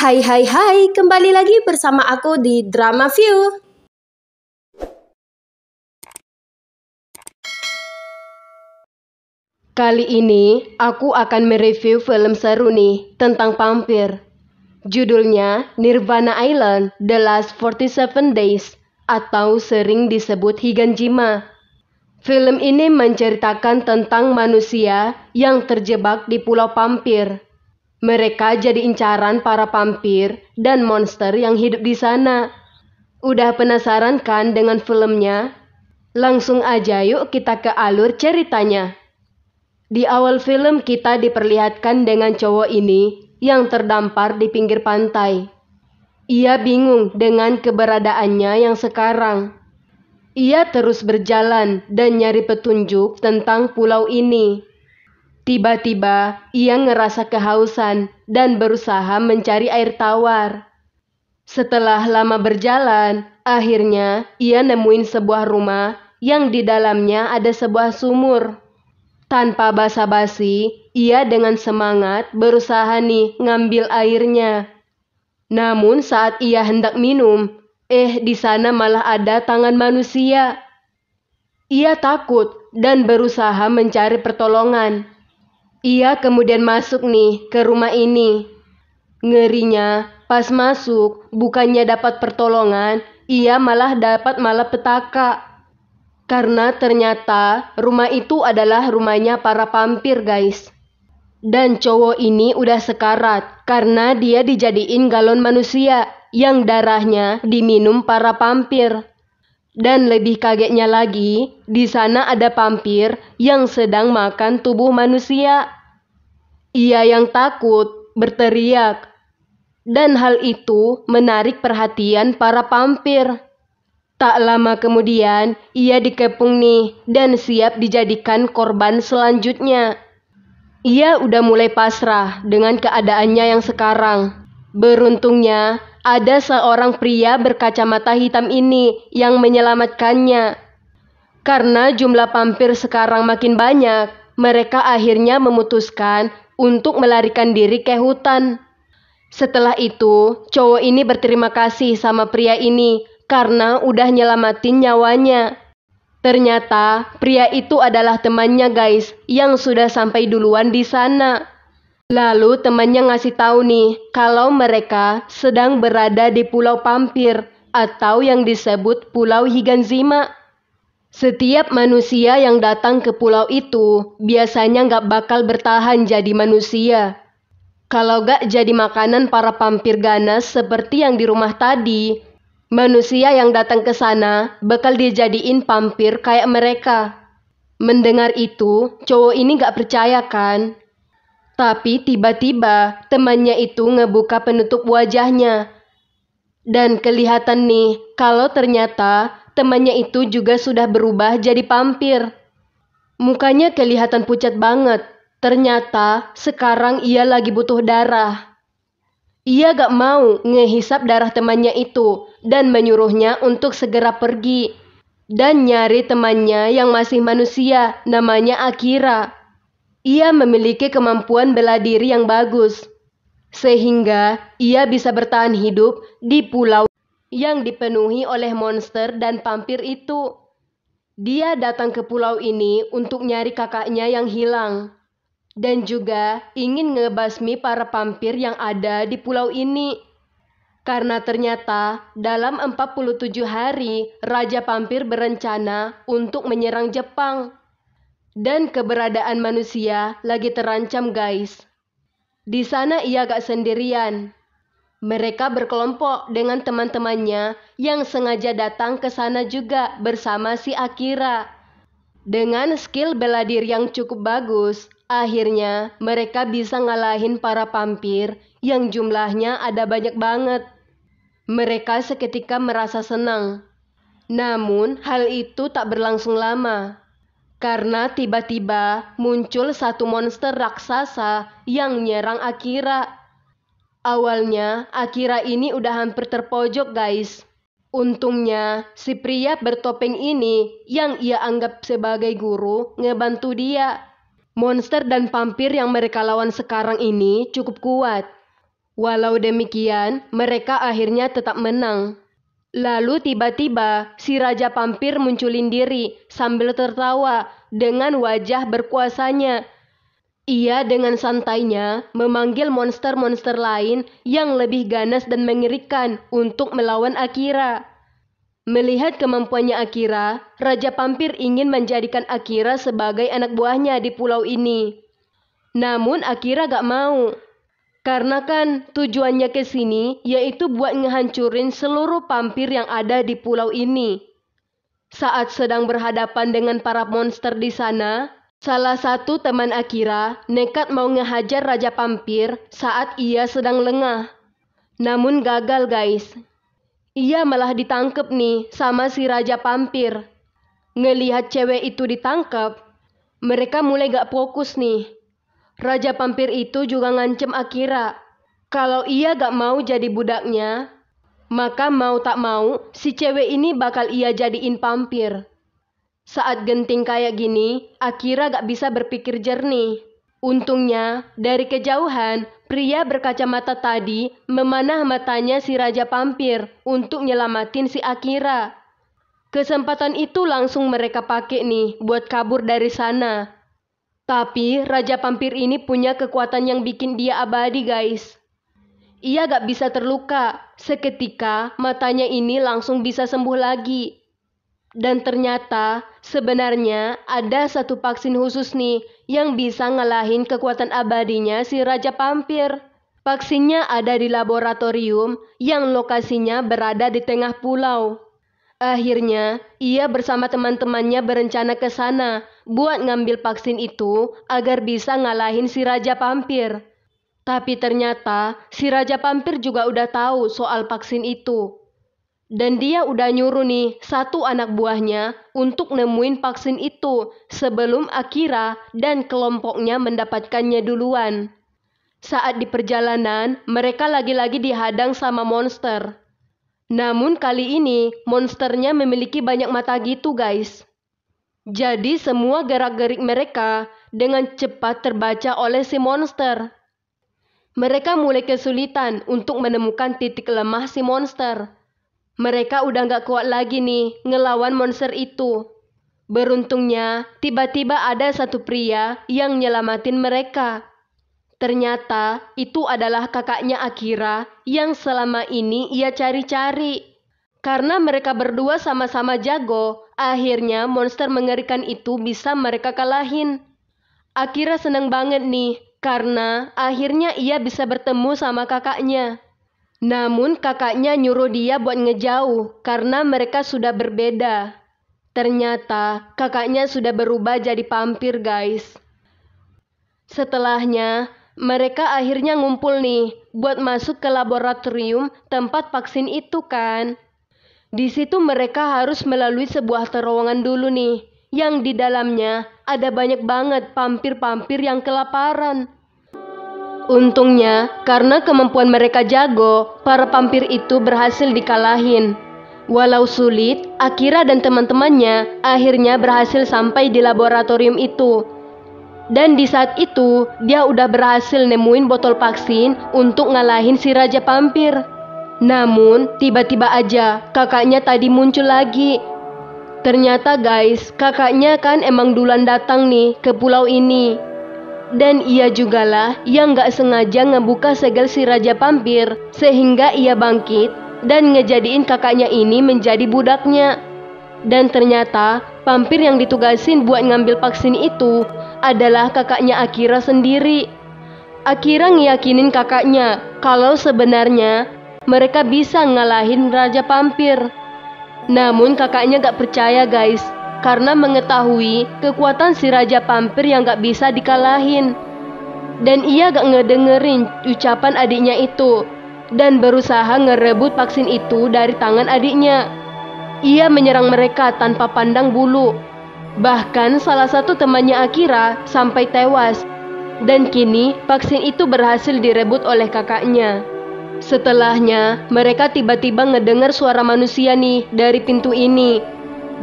Hai hai hai, kembali lagi bersama aku di Drama View. Kali ini aku akan mereview film seru nih tentang vampir. Judulnya Nirvana Island The Last 47 Days atau sering disebut Higanjima. Film ini menceritakan tentang manusia yang terjebak di pulau vampir. Mereka jadi incaran para vampir dan monster yang hidup di sana. Udah penasaran kan dengan filmnya? Langsung aja yuk kita ke alur ceritanya. Di awal film kita diperlihatkan dengan cowok ini yang terdampar di pinggir pantai. Ia bingung dengan keberadaannya yang sekarang. Ia terus berjalan dan nyari petunjuk tentang pulau ini. Tiba-tiba ia ngerasa kehausan dan berusaha mencari air tawar. Setelah lama berjalan, akhirnya ia nemuin sebuah rumah yang di dalamnya ada sebuah sumur. Tanpa basa-basi, ia dengan semangat berusaha nih ngambil airnya. Namun saat ia hendak minum, di sana malah ada tangan manusia. Ia takut dan berusaha mencari pertolongan. Ia kemudian masuk nih ke rumah ini. Ngerinya, pas masuk, bukannya dapat pertolongan, ia malah dapat malapetaka. Karena ternyata rumah itu adalah rumahnya para vampir, guys. Dan cowok ini udah sekarat karena dia dijadiin galon manusia yang darahnya diminum para vampir. Dan lebih kagetnya lagi, di sana ada vampir yang sedang makan tubuh manusia. Ia yang takut berteriak. Dan hal itu menarik perhatian para vampir. Tak lama kemudian, ia dikepung nih dan siap dijadikan korban selanjutnya. Ia udah mulai pasrah dengan keadaannya yang sekarang. Beruntungnya, ada seorang pria berkacamata hitam ini yang menyelamatkannya. Karena jumlah vampir sekarang makin banyak, mereka akhirnya memutuskan untuk melarikan diri ke hutan. Setelah itu, cowok ini berterima kasih sama pria ini karena udah nyelamatin nyawanya. Ternyata pria itu adalah temannya, guys, yang sudah sampai duluan di sana. Lalu temannya ngasih tahu nih kalau mereka sedang berada di pulau vampir atau yang disebut Pulau Higanzima. Setiap manusia yang datang ke pulau itu biasanya nggak bakal bertahan jadi manusia. Kalau gak jadi makanan para vampir ganas seperti yang di rumah tadi, manusia yang datang ke sana bakal dijadiin vampir kayak mereka. Mendengar itu, cowok ini gak percaya kan? Tapi tiba-tiba temannya itu ngebuka penutup wajahnya. Dan kelihatan nih kalau ternyata temannya itu juga sudah berubah jadi vampir. Mukanya kelihatan pucat banget. Ternyata sekarang ia lagi butuh darah. Ia gak mau ngehisap darah temannya itu dan menyuruhnya untuk segera pergi dan nyari temannya yang masih manusia, namanya Akira. Ia memiliki kemampuan bela diri yang bagus, sehingga ia bisa bertahan hidup di pulau yang dipenuhi oleh monster dan vampir itu. Dia datang ke pulau ini untuk nyari kakaknya yang hilang. Dan juga ingin ngebasmi para vampir yang ada di pulau ini. Karena ternyata dalam 47 hari Raja Vampir berencana untuk menyerang Jepang. Dan keberadaan manusia lagi terancam, guys. Di sana ia gak sendirian. Mereka berkelompok dengan teman-temannya yang sengaja datang ke sana juga bersama si Akira. Dengan skill bela diri yang cukup bagus, akhirnya mereka bisa ngalahin para vampir yang jumlahnya ada banyak banget. Mereka seketika merasa senang. Namun hal itu tak berlangsung lama. Karena tiba-tiba muncul satu monster raksasa yang nyerang Akira. Awalnya Akira ini udah hampir terpojok, guys. Untungnya si pria bertopeng ini yang ia anggap sebagai guru ngebantu dia. Monster dan vampir yang mereka lawan sekarang ini cukup kuat. Walau demikian, mereka akhirnya tetap menang. Lalu tiba-tiba si Raja Pampir munculin diri sambil tertawa dengan wajah berkuasanya. Ia dengan santainya memanggil monster-monster lain yang lebih ganas dan mengerikan untuk melawan Akira. Melihat kemampuannya Akira, Raja Pampir ingin menjadikan Akira sebagai anak buahnya di pulau ini. Namun Akira gak mau. Karena kan tujuannya ke sini yaitu buat ngehancurin seluruh pampir yang ada di pulau ini. Saat sedang berhadapan dengan para monster di sana, salah satu teman Akira nekat mau ngehajar Raja Pampir saat ia sedang lengah. Namun gagal guys. Ia malah ditangkep nih sama si Raja Pampir. Ngelihat cewek itu ditangkap, mereka mulai gak fokus nih. Raja Pampir itu juga ngancem Akira. Kalau ia gak mau jadi budaknya, maka mau tak mau si cewek ini bakal ia jadiin pampir. Saat genting kayak gini, Akira gak bisa berpikir jernih. Untungnya, dari kejauhan, pria berkacamata tadi memanah matanya si Raja Pampir untuk nyelamatin si Akira. Kesempatan itu langsung mereka pakai nih buat kabur dari sana. Tapi Raja Pampir ini punya kekuatan yang bikin dia abadi guys. Ia gak bisa terluka, seketika matanya ini langsung bisa sembuh lagi. Dan ternyata sebenarnya ada satu vaksin khusus nih yang bisa ngalahin kekuatan abadinya si Raja Pampir. Vaksinnya ada di laboratorium yang lokasinya berada di tengah pulau. Akhirnya, ia bersama teman-temannya berencana ke sana buat ngambil vaksin itu agar bisa ngalahin si Raja Pampir. Tapi ternyata si Raja Pampir juga udah tahu soal vaksin itu. Dan dia udah nyuruh nih satu anak buahnya untuk nemuin vaksin itu sebelum Akira dan kelompoknya mendapatkannya duluan. Saat di perjalanan, mereka lagi-lagi dihadang sama monster. Namun kali ini monsternya memiliki banyak mata gitu guys. Jadi semua gerak-gerik mereka dengan cepat terbaca oleh si monster. Mereka mulai kesulitan untuk menemukan titik lemah si monster. Mereka udah gak kuat lagi nih ngelawan monster itu. Beruntungnya tiba-tiba ada satu pria yang nyelamatin mereka. Ternyata itu adalah kakaknya Akira yang selama ini ia cari-cari. Karena mereka berdua sama-sama jago, akhirnya monster mengerikan itu bisa mereka kalahin. Akira seneng banget nih, karena akhirnya ia bisa bertemu sama kakaknya. Namun kakaknya nyuruh dia buat ngejauh karena mereka sudah berbeda. Ternyata kakaknya sudah berubah jadi pampir guys. Setelahnya, mereka akhirnya ngumpul nih buat masuk ke laboratorium tempat vaksin itu kan. Di situ mereka harus melalui sebuah terowongan dulu nih, yang di dalamnya ada banyak banget pampir-pampir yang kelaparan. Untungnya, karena kemampuan mereka jago, para pampir itu berhasil dikalahin. Walau sulit, Akira dan teman-temannya akhirnya berhasil sampai di laboratorium itu. Dan di saat itu, dia udah berhasil nemuin botol vaksin untuk ngalahin si Raja Pampir. Namun, tiba-tiba aja kakaknya tadi muncul lagi. Ternyata guys, kakaknya kan emang duluan datang nih ke pulau ini. Dan ia jugalah yang gak sengaja ngebuka segel si Raja Pampir sehingga ia bangkit dan ngejadiin kakaknya ini menjadi budaknya. Dan ternyata pampir yang ditugasin buat ngambil vaksin itu adalah kakaknya Akira sendiri. Akira ngiyakinin kakaknya kalau sebenarnya mereka bisa ngalahin Raja Pampir. Namun kakaknya gak percaya guys, karena mengetahui kekuatan si Raja Pampir yang gak bisa dikalahin. Dan ia gak ngedengerin ucapan adiknya itu dan berusaha ngerebut vaksin itu dari tangan adiknya. Ia menyerang mereka tanpa pandang bulu. Bahkan salah satu temannya Akira sampai tewas. Dan kini vaksin itu berhasil direbut oleh kakaknya. Setelahnya, mereka tiba-tiba ngedengar suara manusia nih dari pintu ini.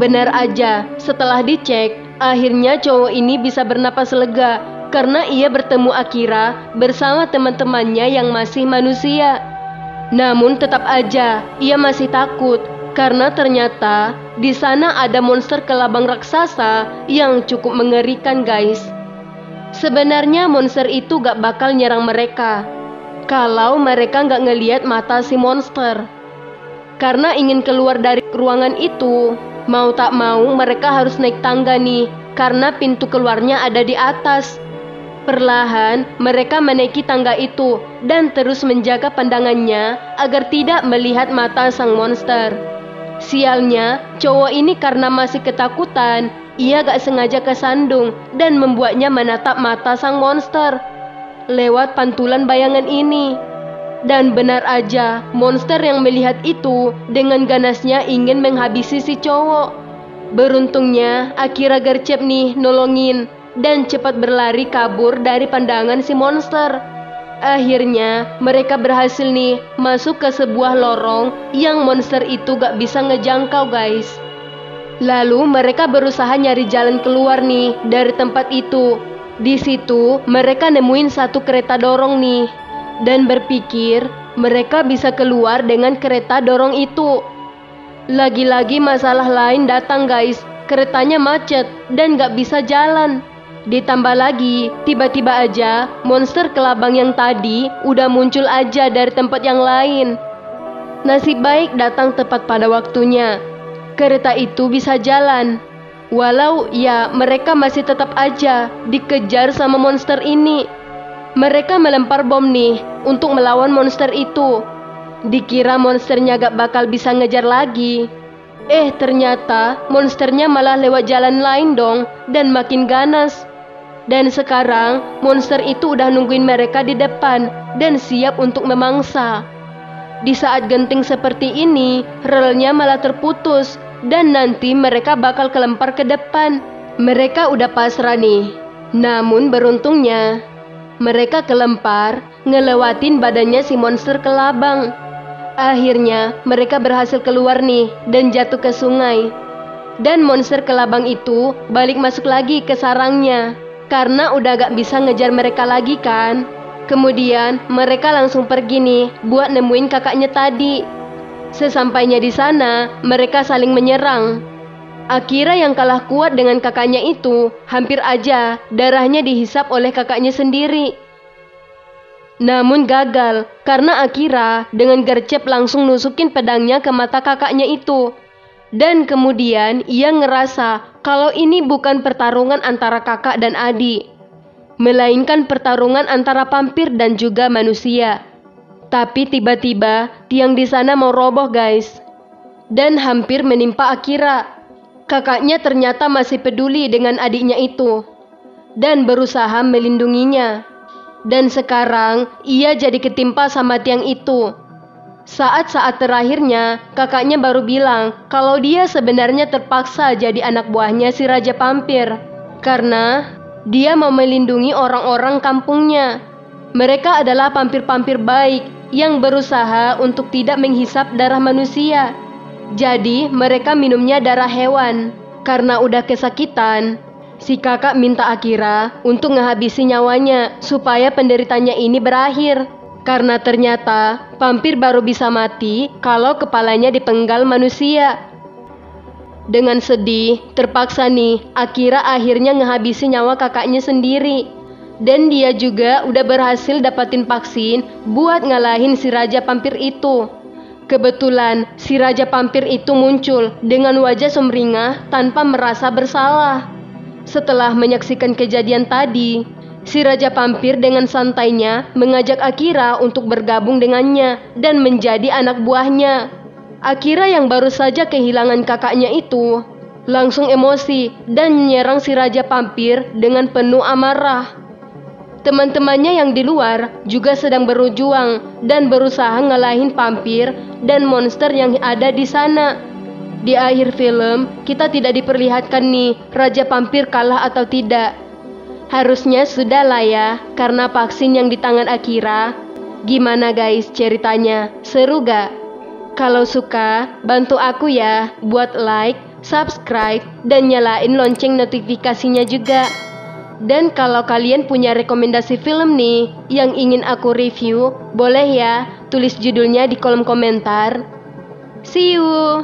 Benar aja, setelah dicek, akhirnya cowok ini bisa bernapas lega karena ia bertemu Akira bersama teman-temannya yang masih manusia. Namun tetap aja ia masih takut karena ternyata di sana ada monster kelabang raksasa yang cukup mengerikan, guys. Sebenarnya monster itu gak bakal nyerang mereka kalau mereka gak ngeliat mata si monster. Karena ingin keluar dari ruangan itu, mau tak mau mereka harus naik tangga nih, karena pintu keluarnya ada di atas. Perlahan mereka menaiki tangga itu dan terus menjaga pandangannya agar tidak melihat mata sang monster. Sialnya, cowok ini karena masih ketakutan, ia gak sengaja kesandung dan membuatnya menatap mata sang monster lewat pantulan bayangan ini. Dan benar aja, monster yang melihat itu dengan ganasnya ingin menghabisi si cowok. Beruntungnya, Akira gercep nih nolongin dan cepat berlari kabur dari pandangan si monster. Akhirnya, mereka berhasil nih masuk ke sebuah lorong yang monster itu gak bisa ngejangkau, guys. Lalu mereka berusaha nyari jalan keluar nih dari tempat itu. Di situ mereka nemuin satu kereta dorong nih dan berpikir mereka bisa keluar dengan kereta dorong itu. Lagi-lagi masalah lain datang, guys. Keretanya macet dan gak bisa jalan. Ditambah lagi, tiba-tiba aja monster kelabang yang tadi udah muncul aja dari tempat yang lain. Nasib baik datang tepat pada waktunya. Kereta itu bisa jalan. Walau ya mereka masih tetap aja dikejar sama monster ini. Mereka melempar bom nih untuk melawan monster itu. Dikira monsternya gak bakal bisa ngejar lagi. Ternyata monsternya malah lewat jalan lain dong dan makin ganas. Dan sekarang monster itu udah nungguin mereka di depan dan siap untuk memangsa. Di saat genting seperti ini, relnya malah terputus dan nanti mereka bakal kelempar ke depan. Mereka udah pasrah nih. Namun beruntungnya mereka kelempar ngelewatin badannya si monster kelabang. Akhirnya mereka berhasil keluar nih dan jatuh ke sungai. Dan monster kelabang itu balik masuk lagi ke sarangnya karena udah gak bisa ngejar mereka lagi kan. Kemudian mereka langsung pergi nih buat nemuin kakaknya tadi. Sesampainya di sana, mereka saling menyerang. Akira yang kalah kuat dengan kakaknya itu hampir aja darahnya dihisap oleh kakaknya sendiri. Namun gagal karena Akira dengan gercep langsung nusukin pedangnya ke mata kakaknya itu. Dan kemudian ia ngerasa kalau ini bukan pertarungan antara kakak dan adik, melainkan pertarungan antara vampir dan juga manusia. Tapi tiba-tiba tiang di sana mau roboh, guys, dan hampir menimpa Akira. Kakaknya ternyata masih peduli dengan adiknya itu dan berusaha melindunginya. Dan sekarang ia jadi ketimpa sama tiang itu. Saat-saat terakhirnya kakaknya baru bilang kalau dia sebenarnya terpaksa jadi anak buahnya si Raja Vampir karena dia mau melindungi orang-orang kampungnya. Mereka adalah vampir-vampir baik yang berusaha untuk tidak menghisap darah manusia. Jadi mereka minumnya darah hewan. Karena udah kesakitan, si kakak minta Akira untuk ngehabisi nyawanya supaya penderitanya ini berakhir. Karena ternyata vampir baru bisa mati kalau kepalanya dipenggal manusia. Dengan sedih, terpaksa nih Akira akhirnya ngehabisi nyawa kakaknya sendiri. Dan dia juga udah berhasil dapatin vaksin buat ngalahin si Raja Vampir itu. Kebetulan si Raja Vampir itu muncul dengan wajah sumringah tanpa merasa bersalah. Setelah menyaksikan kejadian tadi, si Raja Vampir dengan santainya mengajak Akira untuk bergabung dengannya dan menjadi anak buahnya. Akira yang baru saja kehilangan kakaknya itu langsung emosi dan menyerang si Raja Vampir dengan penuh amarah. Teman-temannya yang di luar juga sedang berjuang dan berusaha ngalahin vampir dan monster yang ada di sana. Di akhir film, kita tidak diperlihatkan nih Raja Vampir kalah atau tidak. Harusnya sudah lah ya, karena vaksin yang di tangan Akira. Gimana guys ceritanya? Seru gak? Kalau suka, bantu aku ya buat like, subscribe, dan nyalain lonceng notifikasinya juga. Dan kalau kalian punya rekomendasi film nih yang ingin aku review, boleh ya tulis judulnya di kolom komentar. See you!